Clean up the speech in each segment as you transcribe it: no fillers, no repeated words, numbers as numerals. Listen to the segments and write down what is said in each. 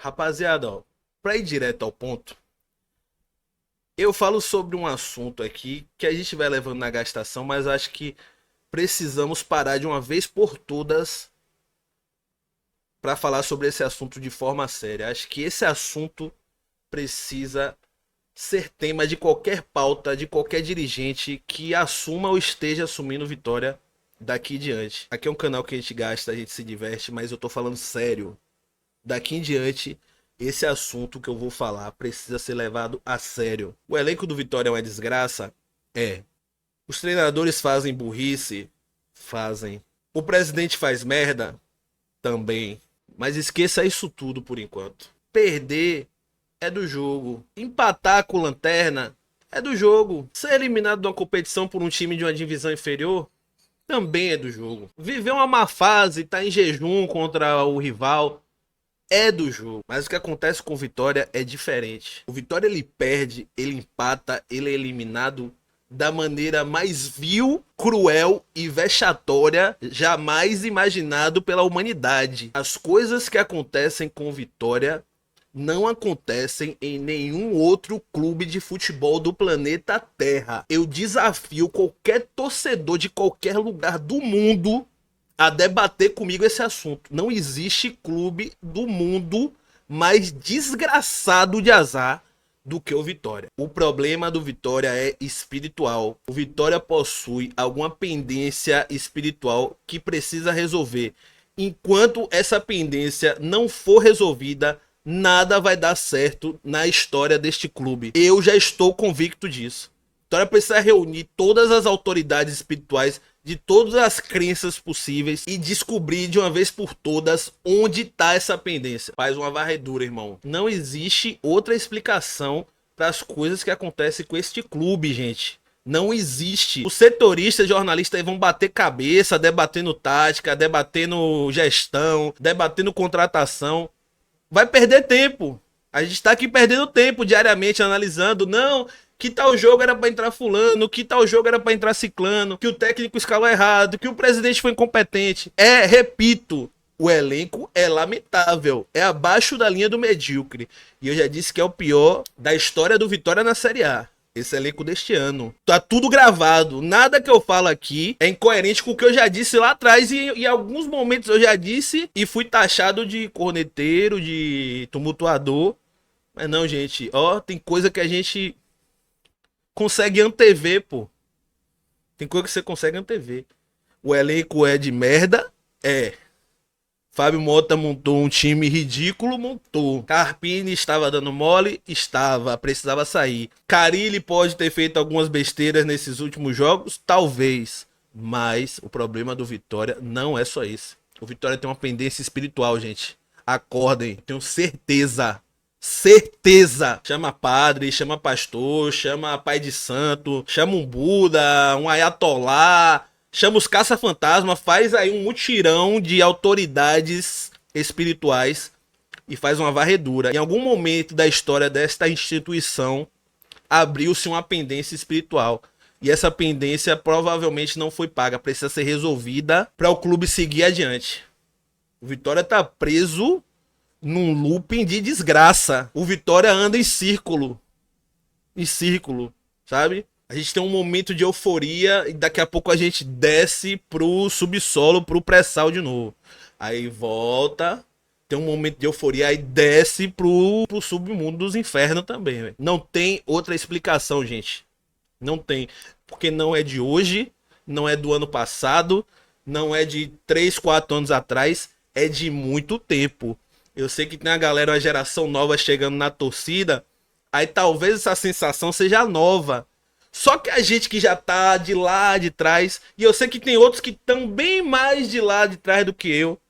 Rapaziada, ó, pra ir direto ao ponto, eu falo sobre um assunto aqui que a gente vai levando na gastação, mas acho que precisamos parar de uma vez por todas pra falar sobre esse assunto de forma séria. Acho que esse assunto precisa ser tema de qualquer pauta, de qualquer dirigente que assuma ou esteja assumindo Vitória daqui em diante. Aqui é um canal que a gente gasta, a gente se diverte, mas eu tô falando sério. Daqui em diante, esse assunto que eu vou falar precisa ser levado a sério. O elenco do Vitória é uma desgraça? É. Os treinadores fazem burrice? Fazem. O presidente faz merda? Também. Mas esqueça isso tudo por enquanto. Perder é do jogo. Empatar com lanterna é do jogo. Ser eliminado de uma competição por um time de uma divisão inferior também é do jogo. Viver uma má fase, tá em jejum contra o rival é do jogo. Mas o que acontece com o Vitória é diferente. O Vitória ele perde, ele empata, ele é eliminado da maneira mais vil, cruel e vexatória jamais imaginado pela humanidade. As coisas que acontecem com o Vitória não acontecem em nenhum outro clube de futebol do planeta Terra. Eu desafio qualquer torcedor de qualquer lugar do mundo a debater comigo esse assunto. Não existe clube do mundo mais desgraçado de azar do que o Vitória. O problema do Vitória é espiritual. O Vitória possui alguma pendência espiritual que precisa resolver. Enquanto essa pendência não for resolvida, nada vai dar certo na história deste clube. Eu já estou convicto disso. Vitória precisa reunir todas as autoridades espirituais de todas as crenças possíveis e descobrir de uma vez por todas onde está essa pendência. Faz uma varredura, irmão. Não existe outra explicação para as coisas que acontecem com este clube, gente. Não existe. Os setoristas, jornalistas vão bater cabeça, debatendo tática, debatendo gestão, debatendo contratação. Vai perder tempo. A gente está aqui perdendo tempo diariamente analisando. Não, que tal jogo era para entrar fulano, que tal jogo era para entrar ciclano, que o técnico escalou errado, que o presidente foi incompetente. Repito, o elenco é lamentável, é abaixo da linha do medíocre. E eu já disse que é o pior da história do Vitória na Série A. Esse elenco deste ano. Tá tudo gravado. Nada que eu falo aqui é incoerente com o que eu já disse lá atrás. E em alguns momentos eu já disse e fui taxado de corneteiro, de tumultuador. Mas não, gente. Ó, tem coisa que a gente consegue antever, pô. Tem coisa que você consegue antever. O elenco é de merda? É. Fábio Mota montou um time ridículo, montou. Carpini estava dando mole? Estava, precisava sair. Carille pode ter feito algumas besteiras nesses últimos jogos? Talvez. Mas o problema do Vitória não é só esse. O Vitória tem uma pendência espiritual, gente. Acordem, tenho certeza. Certeza. Chama padre, chama pastor, chama pai de santo, chama um Buda, um ayatolá, chama os caça-fantasma, faz aí um mutirão de autoridades espirituais e faz uma varredura. Em algum momento da história desta instituição, abriu-se uma pendência espiritual. E essa pendência provavelmente não foi paga, precisa ser resolvida para o clube seguir adiante. O Vitória tá preso num looping de desgraça. O Vitória anda em círculo. Em círculo, sabe? A gente tem um momento de euforia e daqui a pouco a gente desce pro subsolo, pro pré-sal de novo. Aí volta, tem um momento de euforia, aí desce pro submundo dos infernos também, véio. Não tem outra explicação, gente. Não tem. Porque não é de hoje, não é do ano passado, não é de 3, 4 anos atrás, é de muito tempo. Eu sei que tem a galera, uma geração nova chegando na torcida, aí talvez essa sensação seja nova. Só que a gente que já tá de lá de trás, e eu sei que tem outros que estão bem mais de lá de trás do que eu,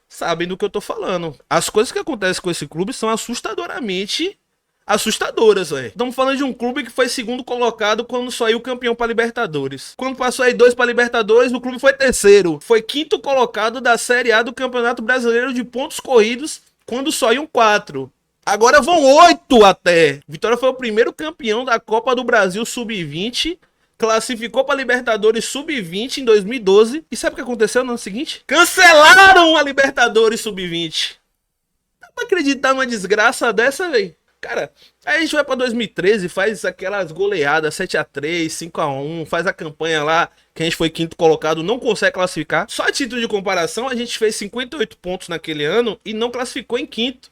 sabem do que eu tô falando. As coisas que acontecem com esse clube são assustadoramente assustadoras, velho. Estamos falando de um clube que foi segundo colocado quando saiu campeão para Libertadores. Quando passou aí 2 para Libertadores, o clube foi terceiro. Foi quinto colocado da Série A do Campeonato Brasileiro de pontos corridos quando saiu 4. Agora vão 8 até. Vitória foi o primeiro campeão da Copa do Brasil Sub-20. Classificou para Libertadores Sub-20 em 2012. E sabe o que aconteceu no ano seguinte? Cancelaram a Libertadores Sub-20. Acreditar numa desgraça dessa, velho. Cara, aí a gente vai pra 2013, faz aquelas goleadas 7-3, 5-1, faz a campanha lá, que a gente foi quinto colocado, não consegue classificar. Só a título de comparação, a gente fez 58 pontos naquele ano e não classificou em quinto.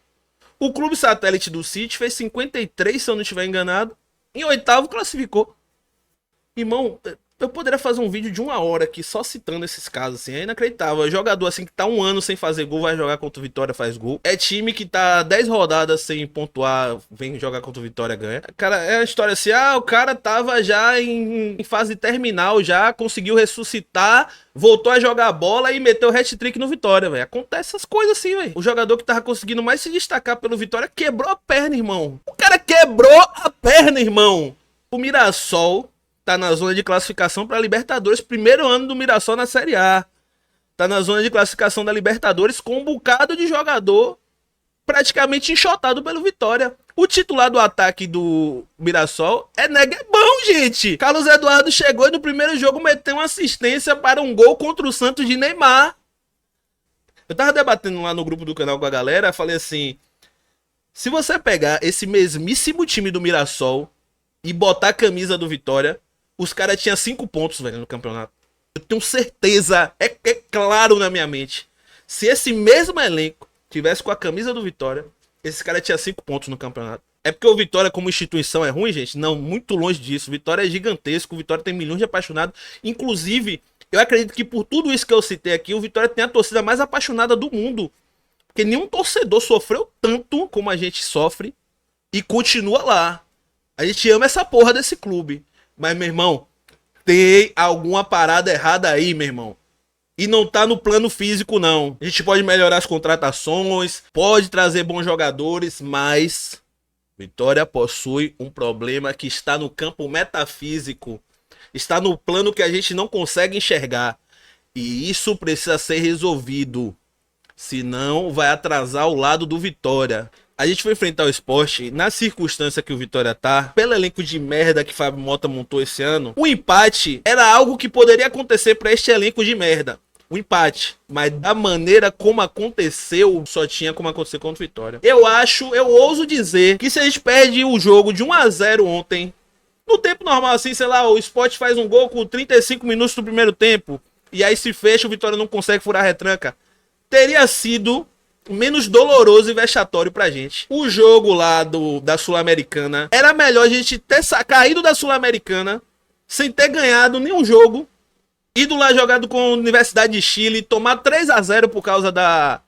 O clube satélite do City fez 53, se eu não estiver enganado, em oitavo classificou. Irmão, eu poderia fazer um vídeo de 1 hora aqui só citando esses casos, assim, é inacreditável. Jogador assim que tá 1 ano sem fazer gol, vai jogar contra o Vitória, faz gol. É time que tá 10 rodadas sem pontuar, vem jogar contra o Vitória, ganha. Cara, é a história assim, o cara tava já em fase terminal, já conseguiu ressuscitar, voltou a jogar bola e meteu o hat-trick no Vitória, velho. Acontece essas coisas assim, velho. O jogador que tava conseguindo mais se destacar pelo Vitória quebrou a perna, irmão. O cara quebrou a perna, irmão. O Mirassol tá na zona de classificação para Libertadores, primeiro ano do Mirassol na Série A. Tá na zona de classificação da Libertadores com um bocado de jogador praticamente enxotado pelo Vitória. O titular do ataque do Mirassol é Neguebão, gente. Carlos Eduardo chegou e no primeiro jogo meteu uma assistência para um gol contra o Santos de Neymar. Eu tava debatendo lá no grupo do canal com a galera, falei assim, se você pegar esse mesmíssimo time do Mirassol e botar a camisa do Vitória, os caras tinham 5 pontos, velho, no campeonato. Eu tenho certeza, é claro na minha mente. Se esse mesmo elenco tivesse com a camisa do Vitória, esse cara tinha 5 pontos no campeonato. É porque o Vitória como instituição é ruim, gente? Não, muito longe disso. O Vitória é gigantesco, o Vitória tem milhões de apaixonados. Inclusive, eu acredito que por tudo isso que eu citei aqui, o Vitória tem a torcida mais apaixonada do mundo. Porque nenhum torcedor sofreu tanto como a gente sofre e continua lá. A gente ama essa porra desse clube. Mas, meu irmão, tem alguma parada errada aí, meu irmão. E não tá no plano físico, não. A gente pode melhorar as contratações, pode trazer bons jogadores, mas Vitória possui um problema que está no campo metafísico. Está no plano que a gente não consegue enxergar. E isso precisa ser resolvido. Senão vai atrasar o lado do Vitória. A gente foi enfrentar o Sport, na circunstância que o Vitória tá, pelo elenco de merda que Fábio Mota montou esse ano, o empate era algo que poderia acontecer para este elenco de merda. O empate. Mas da maneira como aconteceu, só tinha como acontecer contra o Vitória. Eu ouso dizer que se a gente perde o jogo de 1-0 ontem, no tempo normal assim, sei lá, o Sport faz um gol com 35 minutos do primeiro tempo, e aí se fecha, o Vitória não consegue furar a retranca, teria sido menos doloroso e vexatório pra gente. O jogo lá da Sul-Americana, era melhor a gente ter caído da Sul-Americana sem ter ganhado nenhum jogo, ido lá jogado com a Universidade de Chile, tomar 3-0 por causa da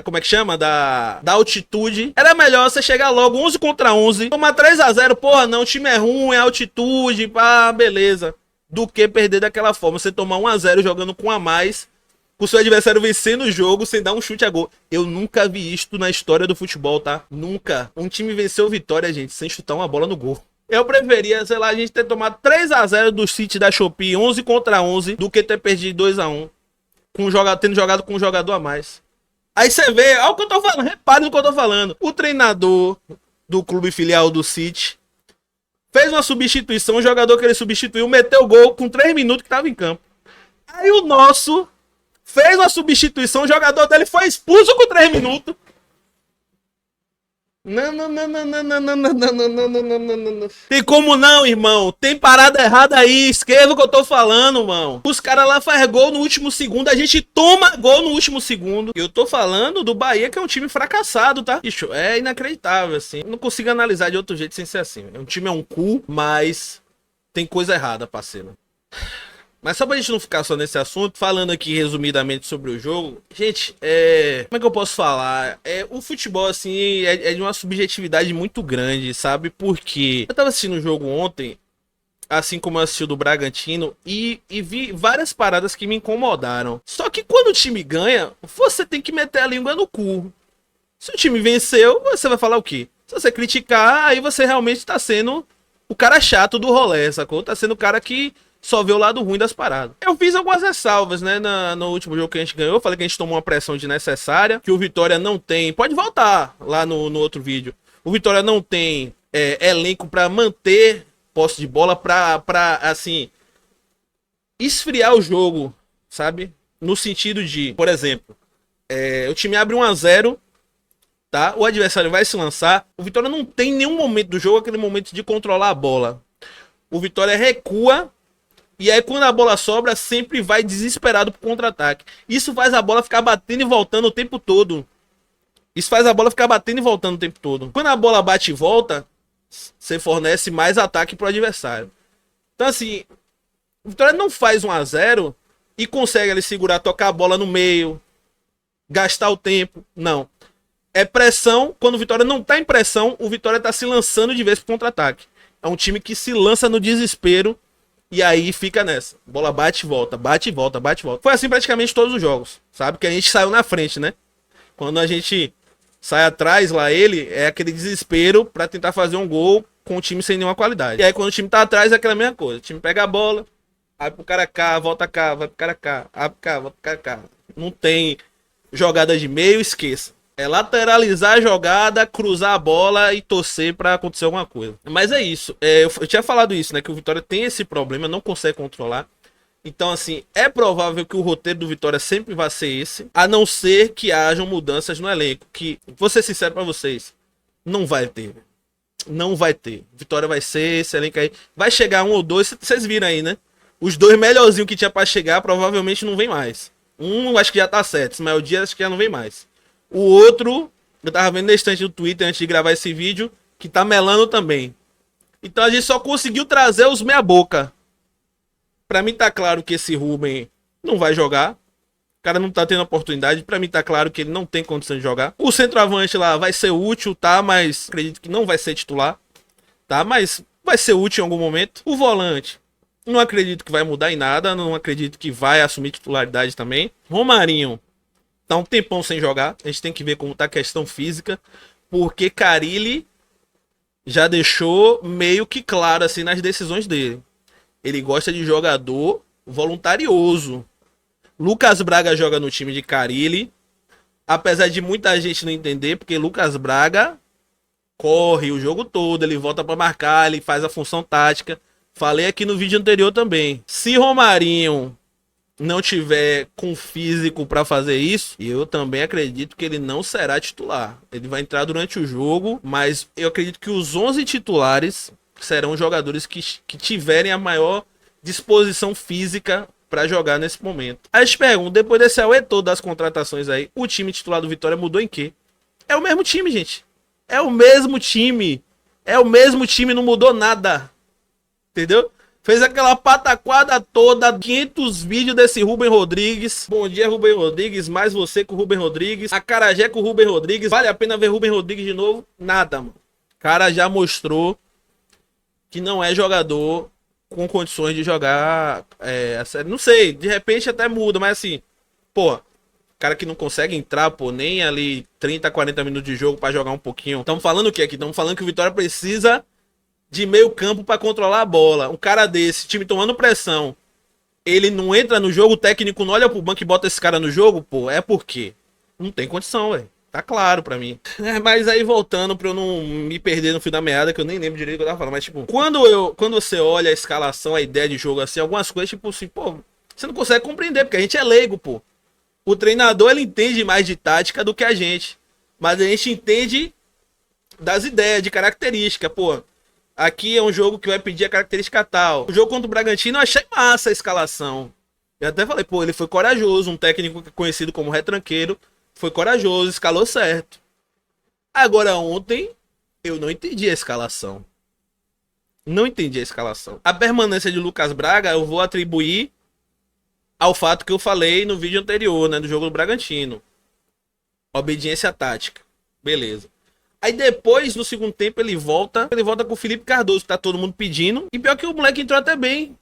como é que chama? Da altitude. Era melhor você chegar logo 11 contra 11, tomar 3-0, porra não, o time é ruim, é altitude, pá, beleza. Do que perder daquela forma, você tomar 1-0 jogando com a mais, o seu adversário vencendo o jogo sem dar um chute a gol. Eu nunca vi isto na história do futebol, tá? Nunca. Um time venceu Vitória, gente, sem chutar uma bola no gol. Eu preferia, sei lá, a gente ter tomado 3-0 do City da Shopee, 11 contra 11, do que ter perdido 2-1, tendo jogado com um jogador a mais. Aí você vê, olha o que eu tô falando, repare no que eu tô falando. O treinador do clube filial do City fez uma substituição, o jogador que ele substituiu meteu o gol com 3 minutos que tava em campo. Aí o nosso fez uma substituição, o jogador dele foi expulso com 3 minutos. Não. Tem como não, irmão? Tem parada errada aí. Escreva o que eu tô falando, irmão. Os caras lá fazem gol no último segundo, a gente toma gol no último segundo. Eu tô falando do Bahia, que é um time fracassado, tá? Bicho, é inacreditável, assim. Não consigo analisar de outro jeito sem ser assim. O time é um cu, mas tem coisa errada, parceiro. Mas só pra gente não ficar só nesse assunto, falando aqui resumidamente sobre o jogo, gente, como é que eu posso falar? O futebol, assim, é de uma subjetividade muito grande, sabe? Porque eu tava assistindo o jogo ontem, assim como eu assisti o do Bragantino, e vi várias paradas que me incomodaram. Só que quando o time ganha, você tem que meter a língua no cu. Se o time venceu, você vai falar o quê? Se você criticar, aí você realmente tá sendo o cara chato do rolê, sacou? Tá sendo o cara que só vê o lado ruim das paradas. Eu fiz algumas ressalvas, né, no último jogo que a gente ganhou. Falei que a gente tomou uma pressão desnecessária, que o Vitória não tem... Pode voltar lá no outro vídeo. O Vitória não tem elenco pra manter posse de bola, pra assim, esfriar o jogo, sabe? No sentido de, por exemplo, o time abre 1-0 tá? O adversário vai se lançar. O Vitória não tem nenhum momento do jogo aquele momento de controlar a bola. O Vitória recua e aí quando a bola sobra sempre vai desesperado pro contra-ataque. Isso faz a bola ficar batendo e voltando o tempo todo. Isso faz a bola ficar batendo e voltando o tempo todo. Quando a bola bate e volta, você fornece mais ataque pro adversário. Então assim, o Vitória não faz 1 a 0 e consegue ali segurar, tocar a bola no meio, gastar o tempo. Não. É pressão. Quando o Vitória não tá em pressão, o Vitória tá se lançando de vez pro contra-ataque. É um time que se lança no desespero e aí fica nessa. Bola bate e volta, bate e volta, bate e volta. Foi assim praticamente todos os jogos, sabe? Que a gente saiu na frente, né? Quando a gente sai atrás lá, é aquele desespero pra tentar fazer um gol com o time sem nenhuma qualidade. E aí quando o time tá atrás é aquela mesma coisa. O time pega a bola, vai pro cara cá, volta cá, vai pro cara cá, abre cá, volta pro cara cá. Não tem jogada de meio, esqueça. É lateralizar a jogada, cruzar a bola e torcer pra acontecer alguma coisa. Mas é isso. Eu tinha falado isso, né? Que o Vitória tem esse problema, não consegue controlar. Então, assim, é provável que o roteiro do Vitória sempre vá ser esse, a não ser que hajam mudanças no elenco. Que, vou ser sincero pra vocês, não vai ter. Não vai ter. Vitória vai ser esse elenco aí. Vai chegar 1 ou 2, vocês viram aí, né? Os 2 melhorzinhos que tinha pra chegar provavelmente não vem mais. Um acho que já tá certo, Ismael Dias acho que já não vem mais. O outro, eu tava vendo na estante do Twitter antes de gravar esse vídeo, que tá melando também. Então a gente só conseguiu trazer os meia boca. Pra mim tá claro que esse Rubem não vai jogar. O cara não tá tendo oportunidade. Pra mim tá claro que ele não tem condição de jogar. O centroavante lá vai ser útil, tá? Mas acredito que não vai ser titular, tá? Mas vai ser útil em algum momento. O volante, não acredito que vai mudar em nada. Não acredito que vai assumir titularidade também. Romarinho tá um tempão sem jogar. A gente tem que ver como tá a questão física. Porque Carille já deixou meio que claro assim nas decisões dele. Ele gosta de jogador voluntarioso. Lucas Braga joga no time de Carille. Apesar de muita gente não entender, porque Lucas Braga corre o jogo todo, ele volta para marcar, ele faz a função tática. Falei aqui no vídeo anterior também. Se Romarinho não tiver com físico para fazer isso, eu também acredito que ele não será titular. Ele vai entrar durante o jogo, mas eu acredito que os 11 titulares serão jogadores que tiverem a maior disposição física para jogar nesse momento. Aí eu te pergunto, depois desse auê todo das contratações aí, o time titular do Vitória mudou em quê? É o mesmo time, gente. É o mesmo time. É o mesmo time, não mudou nada. Entendeu? Fez aquela pataquada toda, 500 vídeos desse Rubem Rodrigues. Bom dia, Rubem Rodrigues, mais você com o Rubem Rodrigues. Acarajé com o Rubem Rodrigues. Vale a pena ver Rubem Rodrigues de novo? Nada, mano. O cara já mostrou que não é jogador com condições de jogar a série. Não sei, de repente até muda, mas assim, pô, cara que não consegue entrar, pô, nem ali 30, 40 minutos de jogo pra jogar um pouquinho. Estamos falando o que aqui? Estamos falando que o Vitória precisa de meio campo pra controlar a bola. Um cara desse, time tomando pressão, ele não entra no jogo, o técnico não olha pro banco e bota esse cara no jogo, pô, é porque não tem condição, velho. Tá claro pra mim. Mas aí voltando pra eu não me perder no fio da meada, que eu nem lembro direito o que eu tava falando. Mas tipo, quando você olha a escalação, a ideia de jogo assim, algumas coisas tipo assim, pô, você não consegue compreender, porque a gente é leigo, pô. O treinador, ele entende mais de tática do que a gente. Mas a gente entende das ideias, de característica, pô. Aqui é um jogo que vai pedir a característica tal. O jogo contra o Bragantino eu achei massa a escalação. Eu até falei, pô, ele foi corajoso, um técnico conhecido como retranqueiro. Foi corajoso, escalou certo. Agora ontem, eu não entendi a escalação. Não entendi a escalação. A permanência de Lucas Braga eu vou atribuir ao fato que eu falei no vídeo anterior, né? Do jogo do Bragantino. Obediência tática. Beleza. Aí depois, no segundo tempo, ele volta com o Felipe Cardoso, que tá todo mundo pedindo. E pior que o moleque entrou até bem.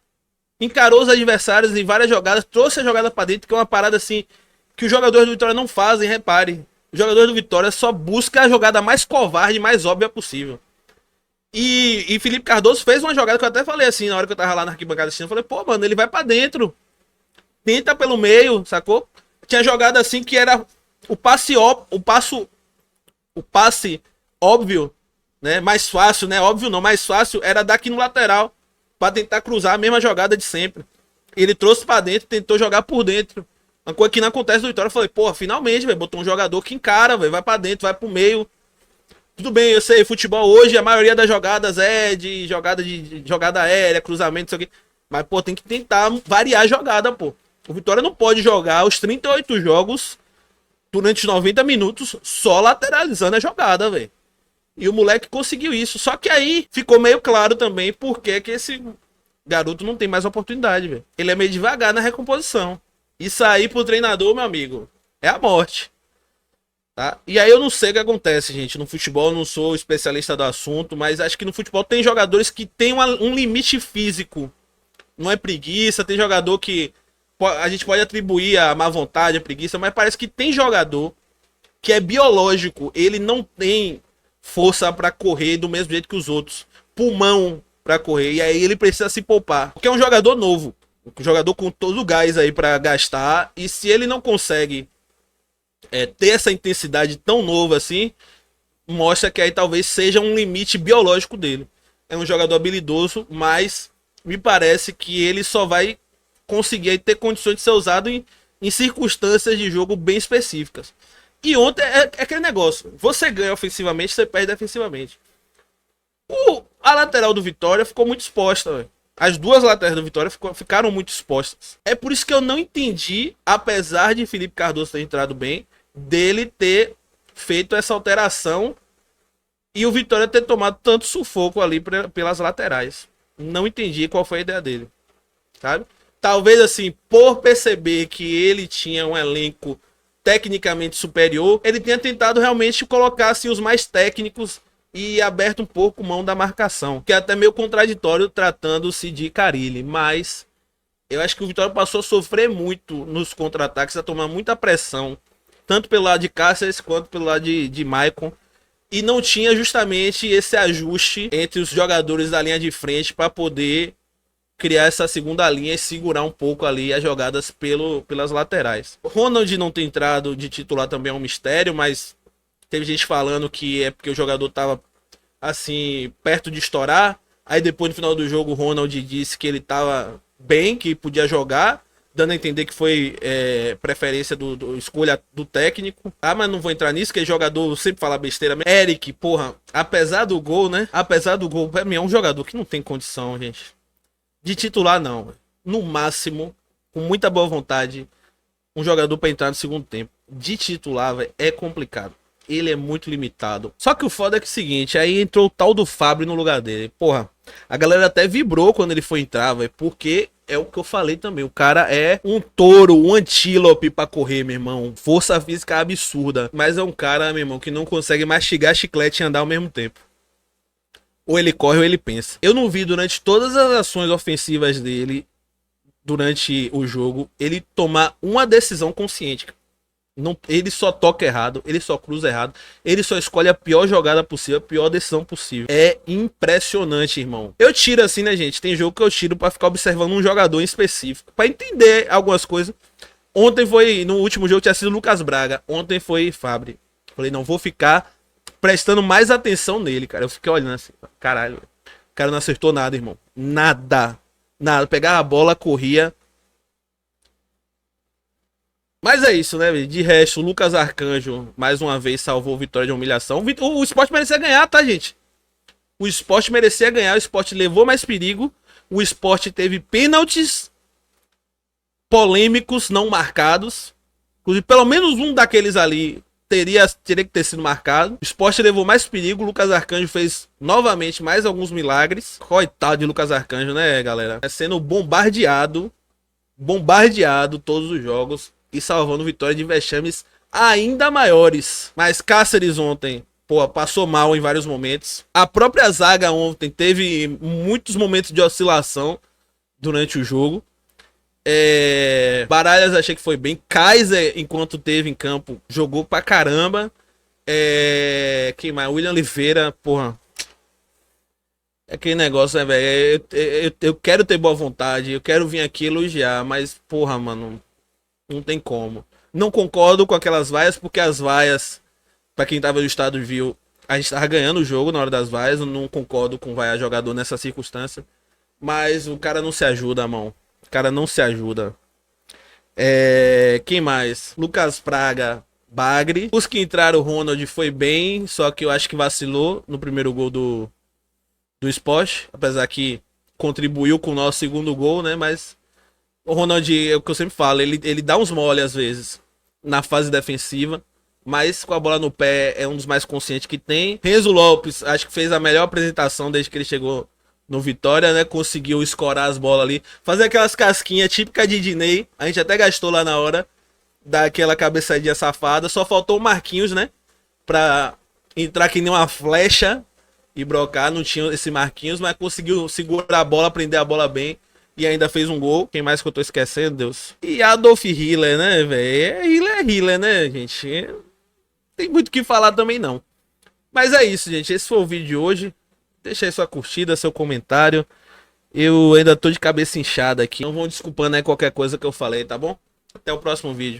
Encarou os adversários em várias jogadas, trouxe a jogada pra dentro, que é uma parada assim que os jogadores do Vitória não fazem, repare. Os jogadores do Vitória só buscam a jogada mais covarde, mais óbvia possível. E Felipe Cardoso fez uma jogada que eu até falei assim, na hora que eu tava lá na arquibancada assistindo, eu falei, pô, mano, ele vai pra dentro. Tenta pelo meio, sacou? Tinha jogada assim que era o passe óbvio, né? Mais fácil, né? Óbvio não, mais fácil era dar aqui no lateral pra tentar cruzar a mesma jogada de sempre. Ele trouxe pra dentro, tentou jogar por dentro. Uma coisa que não acontece no Vitória, eu falei, pô, finalmente, velho, botou um jogador que encara, velho, vai pra dentro, vai pro meio. Tudo bem, eu sei, futebol hoje, a maioria das jogadas é de jogada aérea, cruzamento, isso aqui. Mas, pô, tem que tentar variar a jogada, pô. O Vitória não pode jogar os 38 jogos durante os 90 minutos só lateralizando a jogada, velho. E o moleque conseguiu isso. Só que aí ficou meio claro também por que esse garoto não tem mais oportunidade, velho. Ele é meio devagar na recomposição. Isso aí pro treinador, meu amigo, é a morte. Tá? E aí eu não sei o que acontece, gente. No futebol eu não sou especialista do assunto, mas acho que no futebol tem jogadores que tem um limite físico. Não é preguiça, tem jogador que a gente pode atribuir a má vontade, a preguiça, mas parece que tem jogador que é biológico, ele não tem força para correr do mesmo jeito que os outros, pulmão para correr, e aí ele precisa se poupar, porque é um jogador novo, um jogador com todo o gás aí para gastar, e se ele não consegue ter essa intensidade tão nova assim, mostra que aí talvez seja um limite biológico dele. É um jogador habilidoso, mas me parece que ele só vai conseguir ter condições de ser usado em circunstâncias de jogo bem específicas. E ontem é aquele negócio. Você ganha ofensivamente, você perde defensivamente. A lateral do Vitória ficou muito exposta, véio. As duas laterais do Vitória ficaram muito expostas. É por isso que eu não entendi, apesar de Felipe Cardoso ter entrado bem, dele ter feito essa alteração e o Vitória ter tomado tanto sufoco ali pelas laterais. Não entendi qual foi a ideia dele, sabe? Talvez assim, por perceber que ele tinha um elenco tecnicamente superior, ele tenha tentado realmente colocar assim, os mais técnicos e aberto um pouco mão da marcação, que é até meio contraditório tratando-se de Carille, mas eu acho que o Vitória passou a sofrer muito nos contra-ataques, a tomar muita pressão, tanto pelo lado de Cáceres quanto pelo lado de Maicon, e não tinha justamente esse ajuste entre os jogadores da linha de frente para poder criar essa segunda linha e segurar um pouco ali as jogadas pelas laterais. Ronald não ter entrado de titular também é um mistério, mas teve gente falando que é porque o jogador tava assim, perto de estourar. Aí depois no final do jogo o Ronald disse que ele tava bem, que podia jogar, dando a entender que foi preferência do escolha do técnico. Ah, mas não vou entrar nisso, que jogador sempre fala besteira. Eric, porra, apesar do gol, né? Apesar do gol, pra mim é um jogador que não tem condição, gente. De titular, não. No máximo, com muita boa vontade, um jogador para entrar no segundo tempo. De titular, véio, é complicado. Ele é muito limitado. Só que o foda é que é o seguinte, aí entrou o tal do Fábio no lugar dele. Porra, a galera até vibrou quando ele foi entrar, véio, porque é o que eu falei também. O cara é um touro, um antílope pra correr, meu irmão. Força física absurda. Mas é um cara, meu irmão, que não consegue mastigar chiclete e andar ao mesmo tempo. Ou ele corre ou ele pensa. Eu não vi durante todas as ações ofensivas dele, durante o jogo, ele tomar uma decisão consciente. Não, ele só toca errado, ele só cruza errado, ele só escolhe a pior jogada possível, a pior decisão possível. É impressionante, irmão. Eu tiro assim, né, gente? Tem jogo que eu tiro pra ficar observando um jogador em específico, pra entender algumas coisas. Ontem foi, no último jogo tinha sido Lucas Braga, ontem foi Fábio. Falei, não, vou ficar prestando mais atenção nele, cara. Eu fiquei olhando assim, caralho, o cara não acertou nada, irmão. Nada. Nada. Pegava a bola, corria. Mas é isso, né? De resto, o Lucas Arcanjo, mais uma vez, salvou a vitória de humilhação. O Sport merecia ganhar, tá, gente? O Sport merecia ganhar, o Sport levou mais perigo. O Sport teve pênaltis polêmicos não marcados. Inclusive, pelo menos um daqueles ali teria que ter sido marcado. O Sport levou mais perigo. O Lucas Arcanjo fez novamente mais alguns milagres. Coitado de Lucas Arcanjo, né, galera? É sendo bombardeado todos os jogos e salvando vitória de vexames ainda maiores. Mas Cáceres ontem, pô, passou mal em vários momentos. A própria zaga ontem teve muitos momentos de oscilação durante o jogo. Baralhas achei que foi bem. Kaiser, enquanto teve em campo, jogou pra caramba. Quem mais? William Oliveira, porra. É aquele negócio, né, velho? Eu quero ter boa vontade, eu quero vir aqui elogiar, mas, porra, mano, não tem como. Não concordo com aquelas vaias, porque as vaias, pra quem tava no estado viu, a gente tava ganhando o jogo na hora das vaias. Eu não concordo com vaiar jogador nessa circunstância. Mas o cara não se ajuda, mão. O cara não se ajuda. Quem mais? Lucas Praga, Bagre. Os que entraram, o Ronald foi bem, só que eu acho que vacilou no primeiro gol do Sport, apesar que contribuiu com o nosso segundo gol, né? Mas o Ronald, é o que eu sempre falo, ele dá uns mole às vezes na fase defensiva, mas com a bola no pé é um dos mais conscientes que tem. Renzo Lopes, acho que fez a melhor apresentação desde que ele chegou no Vitória, né? Conseguiu escorar as bolas ali, fazer aquelas casquinhas típicas de Diney. A gente até gastou lá na hora daquela cabeçadinha safada. Só faltou o Marquinhos, né? Pra entrar que nem uma flecha e brocar. Não tinha esse Marquinhos, mas conseguiu segurar a bola, prender a bola bem. E ainda fez um gol. Quem mais que eu tô esquecendo, Deus? E Adolf Hiller, né, velho? É Hiller, né, gente? Tem muito o que falar também, não. Mas é isso, gente. Esse foi o vídeo de hoje. Deixa aí sua curtida, seu comentário. Eu ainda tô de cabeça inchada aqui. Não vão desculpando aí qualquer coisa que eu falei, tá bom? Até o próximo vídeo.